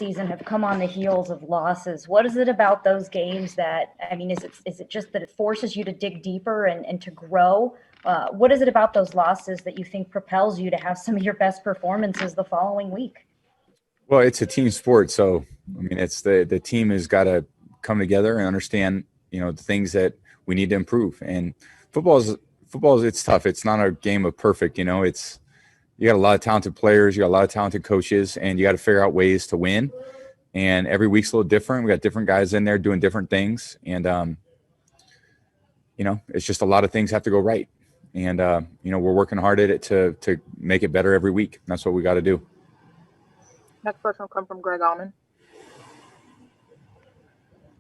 season have come on the heels of losses. What is it about those games that, I mean, is it just that it forces you to dig deeper and to grow? What is it about those losses that you think propels you to have some of your best performances the following week? Well, it's a team sport. So, I mean, it's the team has got to come together and understand, the things that we need to improve. And football is, it's tough. It's not a game of perfect, it's, you got a lot of talented players, you got a lot of talented coaches, and you got to figure out ways to win. And every week's a little different. We got different guys in there doing different things. And, it's just a lot of things have to go right. And, we're working hard at it to make it better every week. That's what we got to do. Next question will come from Greg Allman.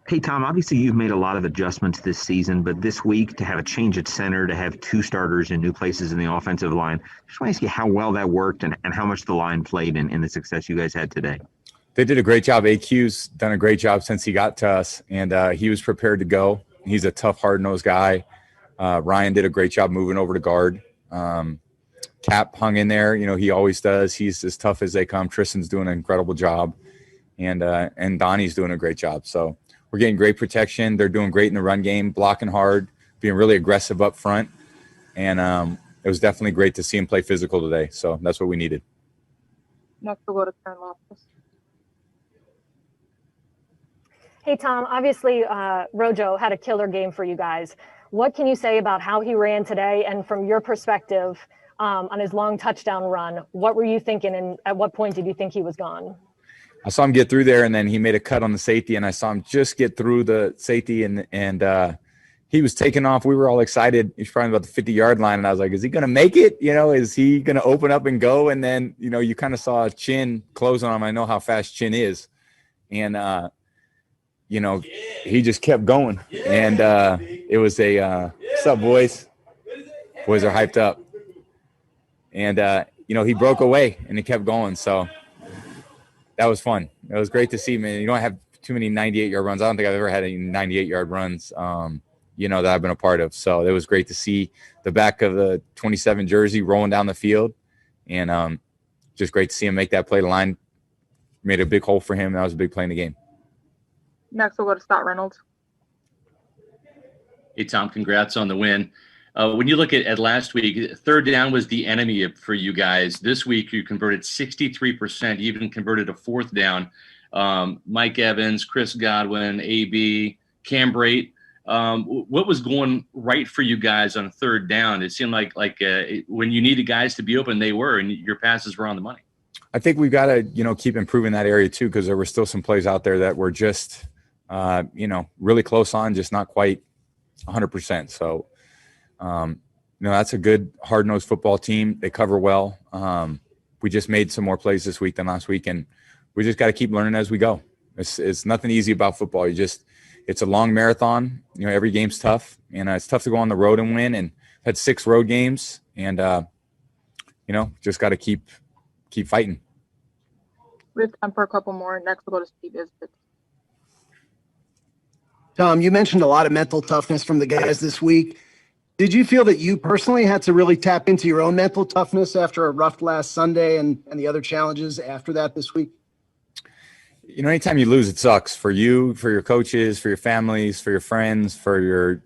Hey, Tom, obviously you've made a lot of adjustments this season, but this week to have a change at center, to have two starters in new places in the offensive line, just want to ask you how well that worked and how much the line played in the success you guys had today. They did a great job. AQ's done a great job since he got to us, and he was prepared to go. He's a tough, hard-nosed guy. Ryan did a great job moving over to guard. Cap hung in there. He always does. He's as tough as they come. Tristan's doing an incredible job, and Donnie's doing a great job. So we're getting great protection. They're doing great in the run game, blocking hard, being really aggressive up front. And it was definitely great to see him play physical today. So that's what we needed. Next, we'll go to Karen Loftus. Hey, Tom, obviously Rojo had a killer game for you guys. What can you say about how he ran today? And from your perspective on his long touchdown run, what were you thinking? And at what point did you think he was gone? I saw him get through there, and then he made a cut on the safety, and I saw him just get through the safety, and he was taking off. We were all excited. He's probably about the 50-yard line, and I was like, is he going to make it? Is he going to open up and go? And then, you kind of saw Chin close on him. I know how fast Chin is. And, he just kept going. And it was what's up, boys? Boys are hyped up. And, he broke away, and he kept going, so – that was fun. It was great to see, man. You don't have too many 98-yard runs. I don't think I've ever had any 98-yard runs, that I've been a part of. So it was great to see the back of the 27 jersey rolling down the field, and just great to see him make that play. The line made a big hole for him. That was a big play in the game. Next, we'll go to Scott Reynolds. Hey, Tom, congrats on the win. When you look at last week, third down was the enemy for you guys. This week, you converted 63%, you even converted a fourth down. Mike Evans, Chris Godwin, AB, Cam Brate. What was going right for you guys on third down? It seemed like when you needed guys to be open, they were, and your passes were on the money. I think we've got to, keep improving that area too, because there were still some plays out there that were just, really close on, just not quite 100%. So, that's a good hard-nosed football team. They cover well. We just made some more plays this week than last week, and we just got to keep learning as we go. It's nothing easy about football. It's a long marathon. Every game's tough, and it's tough to go on the road and win. And had 6 road games, and just got to keep fighting. We have time for a couple more. Next, we'll go to Steve Isbett. Tom, you mentioned a lot of mental toughness from the guys this week. Did you feel that you personally had to really tap into your own mental toughness after a rough last Sunday and the other challenges after that this week? Anytime you lose, it sucks for you, for your coaches, for your families, for your friends, for your,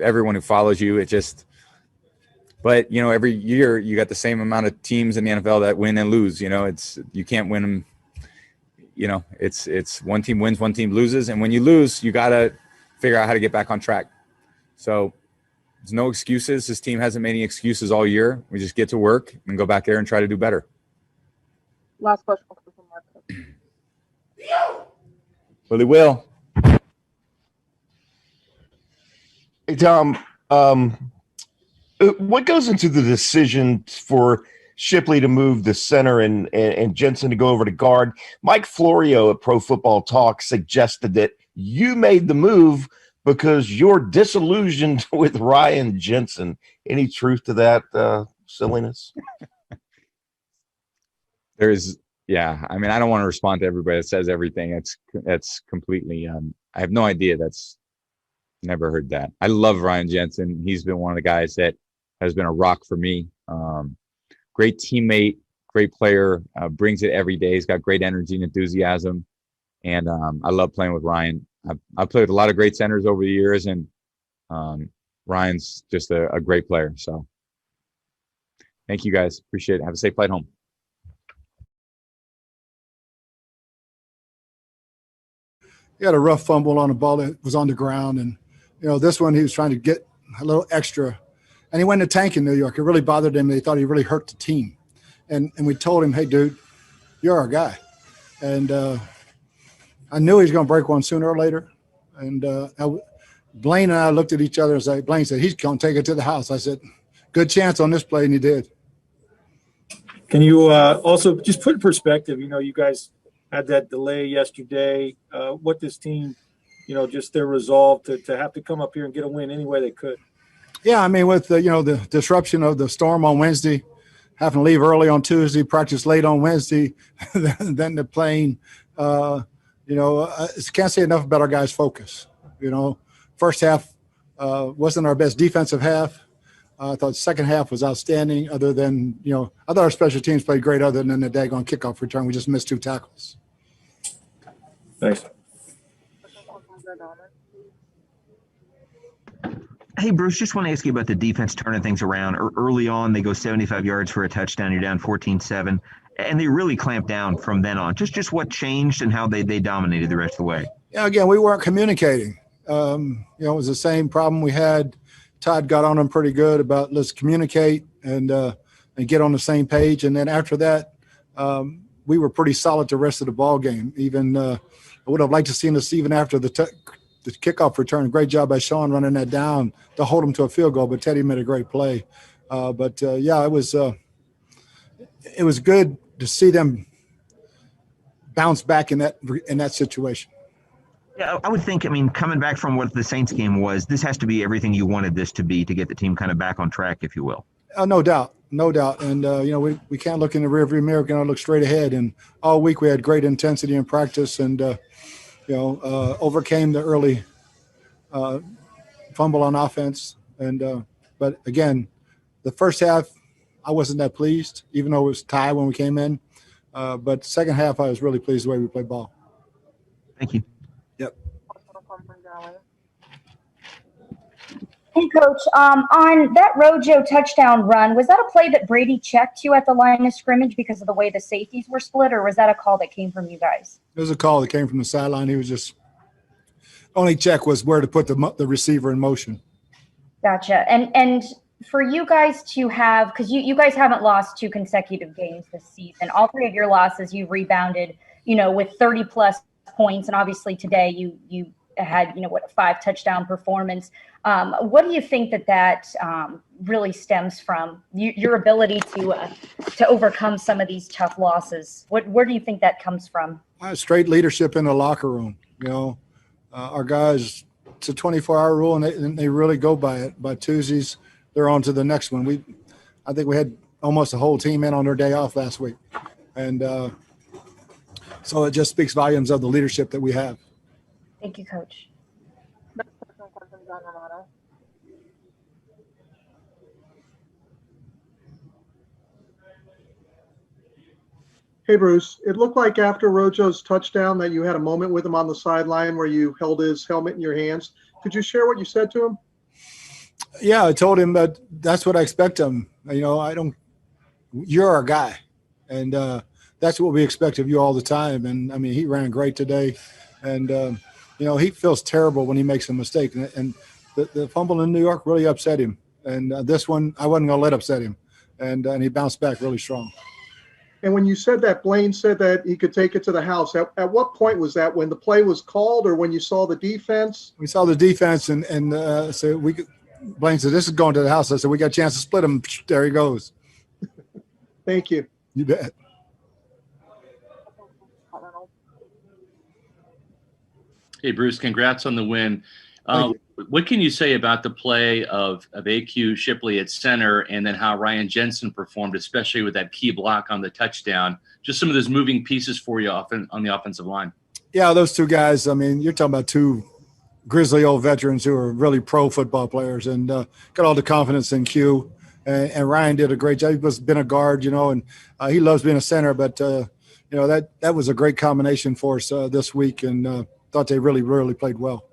everyone who follows you. But every year you got the same amount of teams in the NFL that win and lose. You can't win them. It's one team wins, one team loses. And when you lose, you got to figure out how to get back on track. So there's no excuses. This team hasn't made any excuses all year. We just get to work and go back there and try to do better. Last question from Mark. Willie Will. Hey, Tom, what goes into the decision for Shipley to move the center and Jensen to go over to guard? Mike Florio at Pro Football Talk suggested that you made the move because you're disillusioned with Ryan Jensen. Any truth to that silliness? I mean, I don't want to respond to everybody that says everything. That's completely I have no idea. That's never heard that. I love Ryan Jensen. He's been one of the guys that has been a rock for me. Great teammate, great player, brings it every day. He's got great energy and enthusiasm. And I love playing with Ryan. I've played with a lot of great centers over the years, and Ryan's just a great player. So thank you guys. Appreciate it. Have a safe flight home. He had a rough fumble on a ball that was on the ground. And, this one he was trying to get a little extra. And he went to tank in New York. It really bothered him. They thought he really hurt the team. And we told him, hey, dude, you're our guy. And I knew he was going to break one sooner or later. And Blaine and I looked at each other and said, Blaine said, he's going to take it to the house. I said, good chance on this play, and he did. Can you also just put in perspective, you guys had that delay yesterday, what this team, just their resolve to have to come up here and get a win any way they could? Yeah, I mean, with the disruption of the storm on Wednesday, having to leave early on Tuesday, practice late on Wednesday, then the plane, I can't say enough about our guys' focus. First half wasn't our best defensive half. I thought the second half was outstanding other than, I thought our special teams played great other than the daggone kickoff return. We just missed 2 tackles. Thanks. Hey, Bruce, just want to ask you about the defense turning things around. Early on, they go 75 yards for a touchdown. You're down 14-7, and they really clamped down from then on. Just what changed and how they dominated the rest of the way. Yeah, again, we weren't communicating. It was the same problem we had. Todd got on them pretty good about let's communicate and get on the same page. And then after that, we were pretty solid the rest of the ball game. Even I would have liked to seen us even after the kickoff return. Great job by Sean running that down to hold him to a field goal. But Teddy made a great play. It was good to see them bounce back in that situation. Yeah, I would think, coming back from what the Saints game was, this has to be everything you wanted this to be to get the team kind of back on track, if you will. No doubt. And, we can't look in the rearview mirror. We can look straight ahead. And all week we had great intensity in practice and, overcame the early fumble on offense. And but, again, the first half I wasn't that pleased, even though it was tied when we came in. But the second half I was really pleased the way we played ball. Thank you. Yep. Hey, Coach, on that Rojo touchdown run, was that a play that Brady checked you at the line of scrimmage because of the way the safeties were split, or was that a call that came from you guys? It was a call that came from the sideline. He was just – only check was where to put the receiver in motion. Gotcha. And for you guys to have – because you guys haven't lost 2 consecutive games this season. All 3 of your losses you rebounded, with 30-plus points, and obviously today you had a 5 touchdown performance. What do you think that really stems from? Your ability to overcome some of these tough losses? Where do you think that comes from? Straight leadership in the locker room. Our guys, it's a 24-hour rule, and they really go by it. By Tuesdays, they're on to the next one. I think we had almost the whole team in on their day off last week, and so it just speaks volumes of the leadership that we have. Thank you, Coach. Hey, Bruce. It looked like after Rojo's touchdown that you had a moment with him on the sideline where you held his helmet in your hands. Could you share what you said to him? Yeah, I told him that that's what I expect of him. You're our guy. And that's what we expect of you all the time. And, he ran great today. And, he feels terrible when he makes a mistake. And the fumble in New York really upset him. And this one, I wasn't going to let upset him. And he bounced back really strong. And when you said that, Blaine said that he could take it to the house. At what point was that? When the play was called or when you saw the defense? We saw the defense and so Blaine said, this is going to the house. I said, we got a chance to split him. There he goes. Thank you. You bet. Hey, Bruce, congrats on the win. What can you say about the play of A.Q. Shipley at center and then how Ryan Jensen performed, especially with that key block on the touchdown? Just some of those moving pieces for you on the offensive line. Yeah, those 2 guys, you're talking about 2 grizzly old veterans who are really pro football players and got all the confidence in Q. and Ryan did a great job. He was been a guard, and he loves being a center. But that was a great combination for us this week, and thought they really, really played well.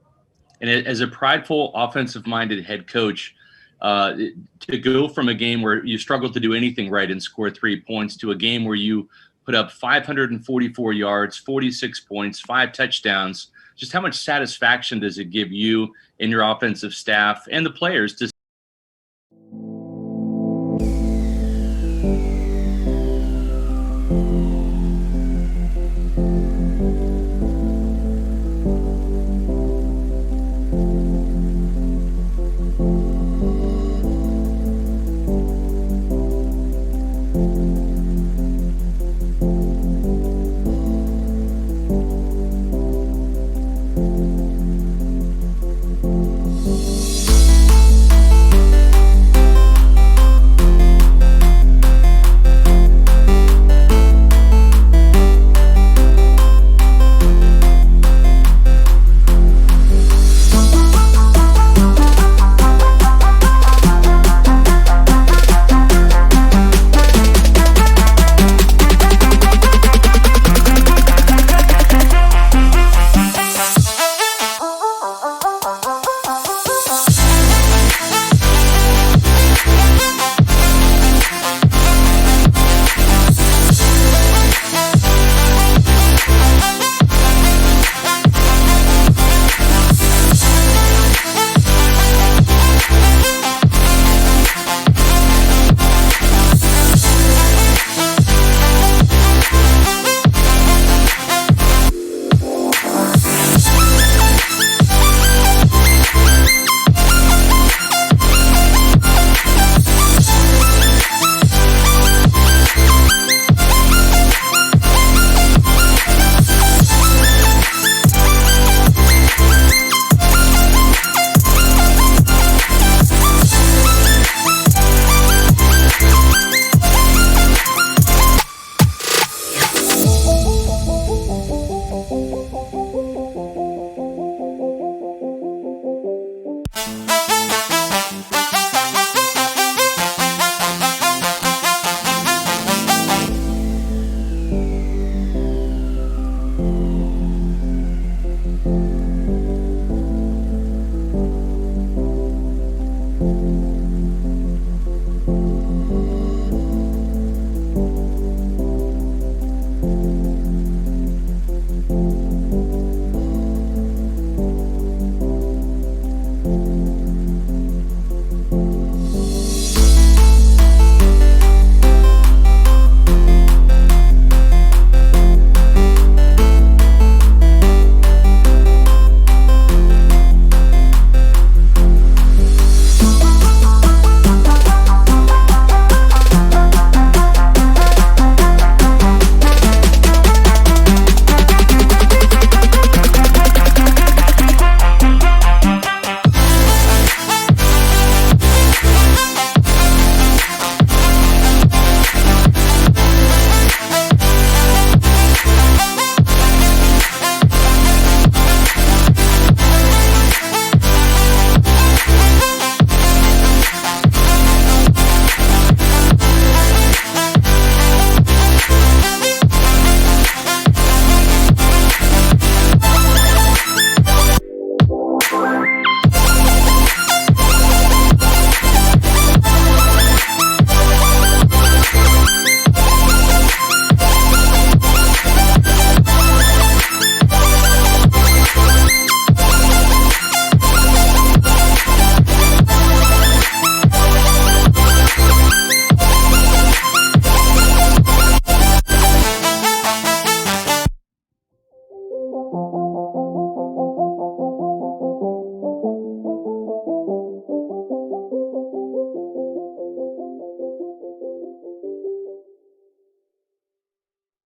And as a prideful, offensive-minded head coach, to go from a game where you struggled to do anything right and score 3 points to a game where you put up 544 yards, 46 points, 5 touchdowns, just how much satisfaction does it give you and your offensive staff and the players to